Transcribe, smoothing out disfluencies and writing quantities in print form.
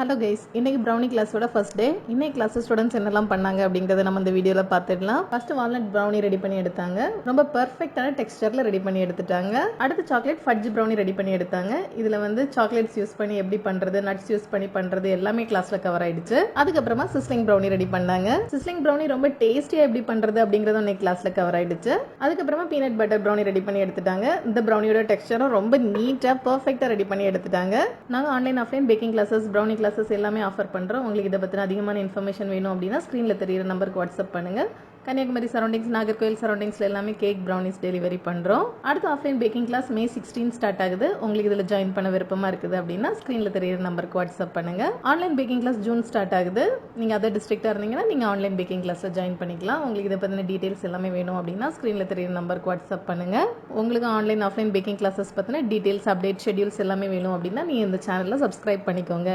Hello guys, இன்னைக்கு brownie கிளாஸோட first day. இன்னைக்கு கிளாஸ் ஸ்டூடெண்ட்ஸ் என்னெல்லாம் பண்ணாங்க அப்படிங்கிறத நம்ம இந்த வீடியோவில் பார்த்துடலாம். ஃபர்ஸ்ட் வால்நட் ப்ரௌனி ரெடி பண்ணி எடுத்தாங்க. ரொம்ப பெர்ஃபெக்டான டெக்ஸ்டரில் ரெடி பண்ணி எடுத்துட்டாங்க. அடுத்து சாக்லேட் ஃபட்ஜ் ப்ரௌனி ரெடி பண்ணி எடுத்தாங்க. இதில் சாக்லேட்ஸ் யூஸ் பண்ணி எப்படி பண்ணுறது, நட்ஸ் யூஸ் பண்ணி பண்ணுறது எல்லாமே கிளாஸில் கவர் ஆயிடுச்சு. அதுக்கப்புறமா சிஸ்லிங் ப்ரௌனி ரெடி பண்ணாங்க. சிஸ்லிங் ப்ரௌனி ரொம்ப டேஸ்டியாக எப்படி பண்ணுறது அப்படிங்கிறத இன்னைக்கு கிளாஸில் கவர் ஆயிடுச்சு. அதுக்கப்புறமா பீனட் பட்டர் ப்ரௌனி ரெடி பண்ணி எடுத்துட்டாங்க. இந்த ப்ரௌனியோட டெக்ஸ்டரும் ரொம்ப நீட்டாக பெர்ஃபெக்டாக ரெடி பண்ணி எடுத்துட்டாங்க. நாங்கள் online offline baking classes brownie classes எல்லாமே ஆஃபர் பண்ணுறோம். உங்களுக்கு இதை பற்றின அதிகமான இன்ஃபர்மேஷன் வேணும் அப்படின்னா ஸ்க்ரீனில் தெரியிற நம்பருக்கு வாட்ஸ்அப் பண்ணுங்கள். கன்னியாகுமரி சரௌண்டிங்ஸ், நாகர்கோவில் சரௌண்டிங்ஸில் எல்லாமே கேக் ப்ரௌனிஸ் டெலிவரி பண்ணுறோம். அடுத்து offline baking class May 16 start ஆகுது. உங்களுக்கு இதில் ஜாயின் பண்ண விருப்பமாக இருக்குது அப்படின்னா ஸ்க்ரீனில் தெரியிற நம்பருக்கு வாட்ஸ்அப் பண்ணுங்கள். Online baking class June start ஆகுது. நீங்கள் அதர் டிஸ்ட்ரிக்டாக இருந்தீங்கன்னா நீங்கள் ஆன்லைன் பேக்கிங் கிளாஸில் ஜாயின் பண்ணிக்கலாம். உங்களுக்கு இதை பற்றின டீட்டெயில்ஸ் எல்லாமே வேணும் அப்படின்னா ஸ்க்ரீனில் தெரியிற நம்பருக்கு வாட்ஸ்அப் பண்ணுங்கள். உங்களுக்கு ஆன்லைன் ஆஃப்லைன் பேக்கிங் கிளாஸஸ் பற்றின டீட்டெயில்ஸ், அப்டேட், ஷெட்யூல்ஸ் எல்லாமே வேணும் அப்படின்னா நீங்கள் இந்த சேனலில் சப்ஸ்கிரைப் பண்ணிக்கோங்க.